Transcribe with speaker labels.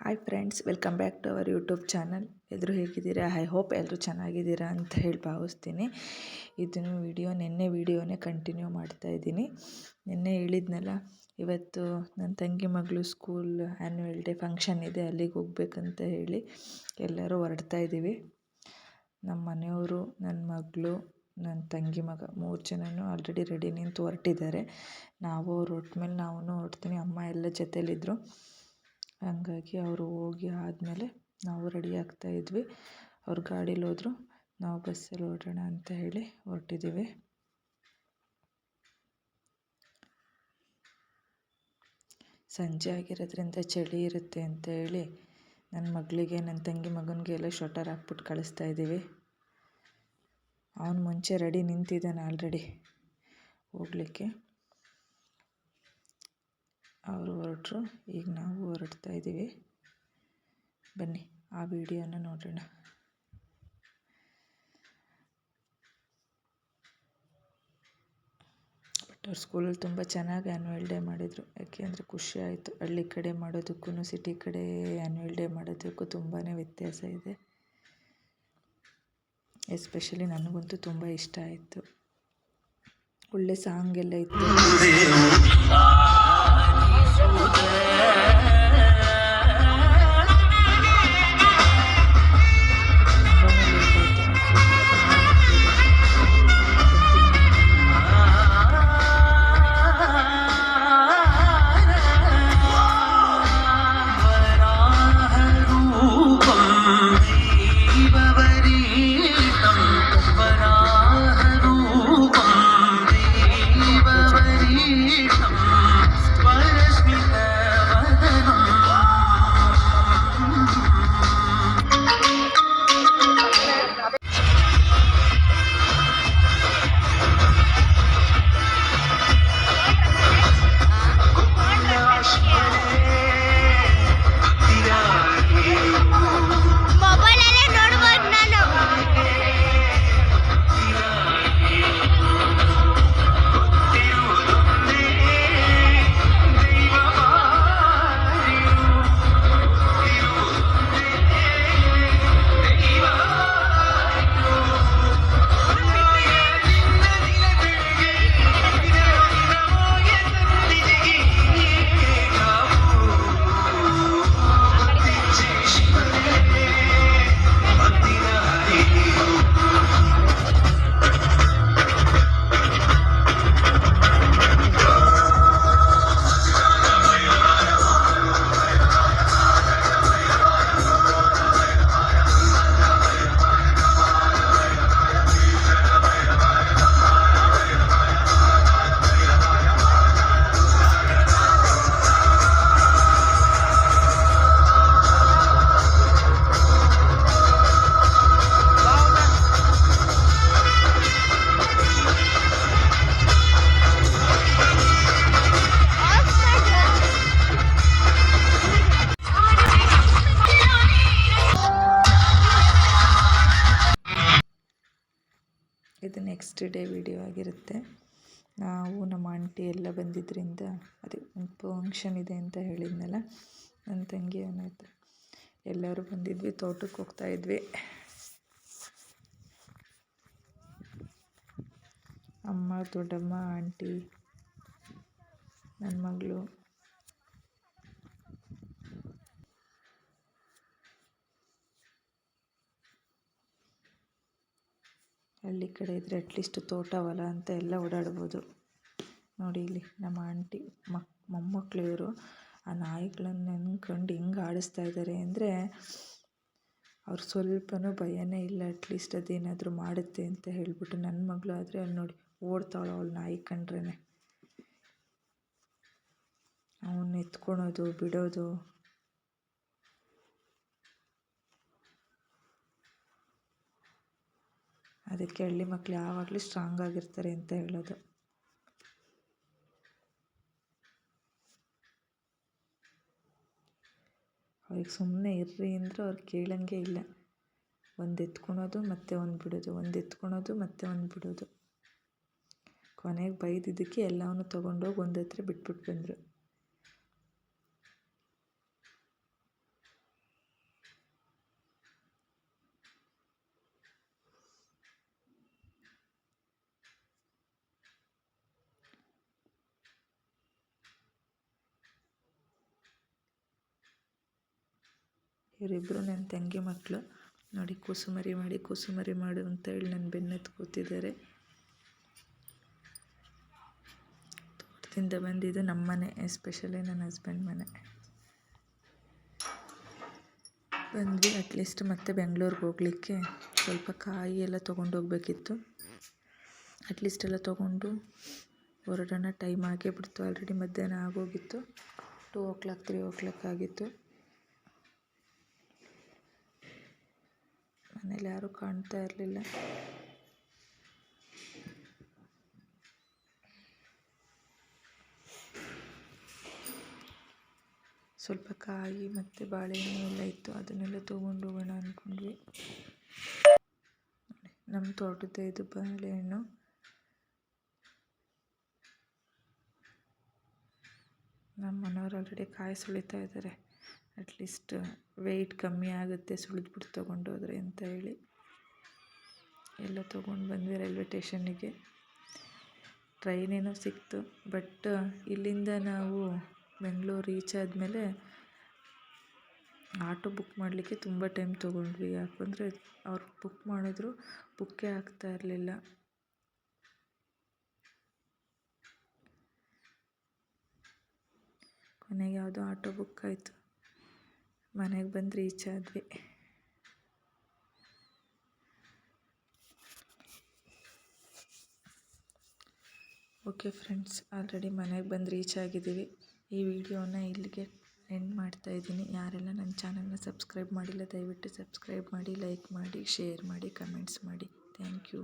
Speaker 1: Hi friends, welcome back to our YouTube channel. ಎಲ್ಲರೂ ಹೇಗಿದ್ದೀರಾ? I hope ಎಲ್ಲರೂ ಚೆನ್ನಾಗಿದ್ದೀರಾ ಅಂತ ಹೇಳಿ ಭಾವಿಸ್ತೀನಿ. ಇದನ್ನು ನಿನ್ನೆ ವಿಡಿಯೋನೇ ಕಂಟಿನ್ಯೂ ಮಾಡ್ತಾಯಿದ್ದೀನಿ. ನಿನ್ನೆ ಹೇಳಿದ್ನಲ್ಲ, ಇವತ್ತು ನನ್ನ ತಂಗಿ ಮಗಳು ಸ್ಕೂಲ್ ಆ್ಯನ್ಯುವಲ್ ಡೇ ಫಂಕ್ಷನ್ ಇದೆ, ಅಲ್ಲಿಗೆ ಹೋಗ್ಬೇಕಂತ ಹೇಳಿ ಎಲ್ಲರೂ ಹೊರಡ್ತಾ ಇದ್ದೀವಿ. ನಮ್ಮ ಮನೆಯವರು, ನನ್ನ ಮಗಳು, ನನ್ನ ತಂಗಿ ಮಗ 3 ಜನನೂ ಆಲ್ರೆಡಿ ರೆಡಿ ನಿಂತು ಹೊರಟಿದ್ದಾರೆ. ನಾವು ಅವ್ರು ಹೊರಟ್ಮೇಲೆ ನಾವು ಹೊರಡ್ತೀನಿ. ಅಮ್ಮ ಎಲ್ಲ ಜೊತೆಲಿದ್ದರು. ಹಂಗಾಗಿ ಅವರು ಹೋಗಿ ಆದಮೇಲೆ ನಾವು ರೆಡಿ ಆಗ್ತಾಯಿದ್ವಿ. ಅವ್ರು ಗಾಡೀಲಿ ಹೋದರು, ನಾವು ಬಸ್ಸಲ್ಲಿ ಹೊರಡೋಣ ಅಂತ ಹೇಳಿ ಹೊರಟಿದ್ದೀವಿ. ಸಂಜೆ ಆಗಿರೋದ್ರಿಂದ ಚಳಿ ಇರುತ್ತೆ ಅಂತ ಹೇಳಿ ನನ್ನ ಮಗಳಿಗೆ, ನನ್ನ ತಂಗಿ ಮಗನಿಗೆ ಎಲ್ಲ ಶೊಟರ್ ಹಾಕ್ಬಿಟ್ಟು ಕಳಿಸ್ತಾ ಇದ್ದೀವಿ. ಅವನು ಮುಂಚೆ ರೆಡಿ ನಿಂತಿದ್ದಾನೆ ಆಲ್ರೆಡಿ ಹೋಗಲಿಕ್ಕೆ. ಅವರು ಹೊರಟರು, ಈಗ ನಾವು ಹೊರಡ್ತಾ ಇದ್ದೀವಿ. ಬನ್ನಿ ಆ ವಿಡಿಯೋನ ನೋಡೋಣ. ಬಟ್ ಅವ್ರ ಸ್ಕೂಲಲ್ಲಿ ತುಂಬ ಚೆನ್ನಾಗಿ ಆ್ಯನ್ಯುವಲ್ ಡೇ ಮಾಡಿದರು. ಯಾಕೆಂದರೆ ಖುಷಿ ಆಯಿತು. ಹಳ್ಳಿ ಕಡೆ ಮಾಡೋದಕ್ಕೂ ಸಿಟಿ ಕಡೆ ಆ್ಯನ್ಯುವಲ್ ಡೇ ಮಾಡೋದಕ್ಕೂ ತುಂಬಾ ವ್ಯತ್ಯಾಸ ಇದೆ. ಎಸ್ಪೆಷಲಿ ನನಗಂತೂ ತುಂಬ ಇಷ್ಟ ಆಯಿತು. ಒಳ್ಳೆ ಸಾಂಗ್ ಎಲ್ಲ ಇತ್ತು. ಇದು ನೆಕ್ಸ್ಟ್ ಡೇ ವಿಡಿಯೋ ಆಗಿರುತ್ತೆ. ನಾವು ನಮ್ಮ ಆಂಟಿ ಎಲ್ಲ ಬಂದಿದ್ದರಿಂದ, ಅದೇ ಒಂದು ಫಂಕ್ಷನ್ ಇದೆ ಅಂತ ಹೇಳಿದ್ನಲ್ಲ, ನನ್ನ ತಂಗಿ ಏನಾಯಿತು ಎಲ್ಲರೂ ಬಂದಿದ್ವಿ. ತೋಟಕ್ಕೆ ಹೋಗ್ತಾಯಿದ್ವಿ. ಅಮ್ಮ, ದೊಡ್ಡಮ್ಮ, ಆಂಟಿ, ನನ್ನ ಮಗಳು, ಹಳ್ಳಿ ಕಡೆ ಇದ್ದರೆ ಅಟ್ಲೀಸ್ಟ್ ತೋಟ ಹೊಲ ಅಂತ ಎಲ್ಲ ಓಡಾಡ್ಬೋದು. ನೋಡಿ ಇಲ್ಲಿ ನಮ್ಮ ಆಂಟಿ ಮೊಮ್ಮಕ್ಕಳು ಇವರು ಆ ನಾಯಿಗಳನ್ನು ನೆನ್ಕೊಂಡು ಹೆಂಗೆ ಆಡಿಸ್ತಾ ಇದ್ದಾರೆ ಅಂದರೆ, ಅವ್ರು ಸ್ವಲ್ಪನೂ ಭಯನೇ ಇಲ್ಲ. ಅಟ್ಲೀಸ್ಟ್ ಅದೇನಾದರೂ ಮಾಡುತ್ತೆ ಅಂತ ಹೇಳಿಬಿಟ್ಟು. ನನ್ನ ಮಗಳು ಆದರೆ ಅಲ್ಲಿ ನೋಡಿ ಓಡ್ತಾಳು, ಅವಳು ನಾಯಿ ಕಂಡ್ರೇ ಅವನ್ನ ಎತ್ಕೊಳೋದು ಬಿಡೋದು. ಅದಕ್ಕೆ ಹಳ್ಳಿ ಮಕ್ಕಳು ಯಾವಾಗಲೂ ಸ್ಟ್ರಾಂಗ್ ಆಗಿರ್ತಾರೆ ಅಂತ ಹೇಳೋದು. ಅವ್ರಿಗೆ ಸುಮ್ಮನೆ ಇರ್ರಿ ಅಂದರೆ ಅವ್ರು ಕೇಳಂಗೆ ಇಲ್ಲ. ಒಂದು ಎತ್ಕೊಳೋದು ಮತ್ತೆ ಒಂದು ಬಿಡೋದು, ಒಂದು ಎತ್ಕೊಳೋದು ಮತ್ತೆ ಒಂದು ಬಿಡೋದು. ಕೊನೆಗೆ ಬೈದಿದ್ದಕ್ಕೆ ಎಲ್ಲವನ್ನೂ ತೊಗೊಂಡೋಗಿ ಒಂದು ಹತ್ರ ಬಿಟ್ಬಿಟ್ಟು ಬಂದರು. ಇವರಿಬ್ಬರು ನನ್ನ ತಂಗಿ ಮಕ್ಕಳು ನೋಡಿ, ಕೂಸುಮರಿ ಮಾಡು ಅಂತೇಳಿ ನನ್ನ ಬೆನ್ನತ್ತು ಕೂತಿದ್ದಾರೆ. ತೋಟದಿಂದ ಬಂದಿದ್ದು ನಮ್ಮ ಮನೆ, ಎಸ್ಪೆಷಲಿ ನನ್ನ ಹಸ್ಬೆಂಡ್ ಮನೆ. ಬಂದ್ವಿ. ಅಟ್ಲೀಸ್ಟ್ ಮತ್ತೆ ಬೆಂಗಳೂರಿಗೆ ಹೋಗಲಿಕ್ಕೆ ಸ್ವಲ್ಪ ಕಾಯಿ ಎಲ್ಲ ತೊಗೊಂಡು ಹೋಗ್ಬೇಕಿತ್ತು. ಅಟ್ಲೀಸ್ಟ್ ಎಲ್ಲ ತೊಗೊಂಡು ಹೊರಡೋಣ. ಟೈಮ್ ಆಗೇ ಬಿಡ್ತು, ಆಲ್ರೆಡಿ ಮಧ್ಯಾಹ್ನ ಆಗೋಗಿತ್ತು. 2 o'clock 3 o'clock ಆಗಿತ್ತು. ಮನೇಲಿ ಯಾರೂ ಕಾಣ್ತಾ ಇರಲಿಲ್ಲ. ಸ್ವಲ್ಪ ಕಾಯಿ ಮತ್ತು ಬಾಳೆಹಣ್ಣು ಎಲ್ಲ ಇತ್ತು, ಅದನ್ನೆಲ್ಲ ತೊಗೊಂಡು ಹೋಗೋಣ ಅಂದ್ಕೊಂಡ್ವಿ. ನಮ್ಮ ತೋಟದ ಇದು ಬಾಳೆಹಣ್ಣು. ನಮ್ಮ ಮನೆಯವ್ರು ಆಲ್ರೆಡಿ ಕಾಯಿ ಸುಳಿತಾ ಇದ್ದಾರೆ. ಅಟ್ಲೀಸ್ಟ್ ವೆಯ್ಟ್ ಕಮ್ಮಿ ಆಗುತ್ತೆ ಸುಳಿದ್ಬಿಟ್ಟು ತೊಗೊಂಡೋದ್ರೆ ಅಂತ ಹೇಳಿ ಎಲ್ಲ ತೊಗೊಂಡು ಬಂದ್ವಿ ರೈಲ್ವೆ ಸ್ಟೇಷನ್ನಿಗೆ. ಟ್ರೈನೇನೋ ಸಿಕ್ತು, ಬಟ್ ಇಲ್ಲಿಂದ ನಾವು ಬೆಂಗಳೂರು ರೀಚ್ ಆದಮೇಲೆ ಆಟೋ ಬುಕ್ ಮಾಡಲಿಕ್ಕೆ ತುಂಬ ಟೈಮ್ ತೊಗೊಂಡ್ವಿ. ಯಾಕಂದರೆ ಅವ್ರು ಬುಕ್ ಮಾಡಿದ್ರು, ಬುಕ್ಕೇ ಆಗ್ತಾ ಇರಲಿಲ್ಲ. ಕೊನೆಗೆ ಯಾವುದೋ ಆಟೋ ಬುಕ್ ಆಯಿತು, ಮನೆಗೆ ಬಂದು ರೀಚ್ ಆದ್ವಿ. ಓಕೆ ಫ್ರೆಂಡ್ಸ್, ಆಲ್ರೆಡಿ ಮನೆಗೆ ಬಂದು ರೀಚ್ ಆಗಿದ್ದೀವಿ. ಈ ವಿಡಿಯೋನ ಇಲ್ಲಿಗೆ ಎಂಡ್ ಮಾಡ್ತಾಯಿದ್ದೀನಿ. ಯಾರೆಲ್ಲ ನನ್ನ ಚಾನಲ್ನ ಸಬ್ಸ್ಕ್ರೈಬ್ ಮಾಡಿಲ್ಲ ದಯವಿಟ್ಟು ಸಬ್ಸ್ಕ್ರೈಬ್ ಮಾಡಿ, ಲೈಕ್ ಮಾಡಿ, ಶೇರ್ ಮಾಡಿ, ಕಮೆಂಟ್ಸ್ ಮಾಡಿ. Thank you.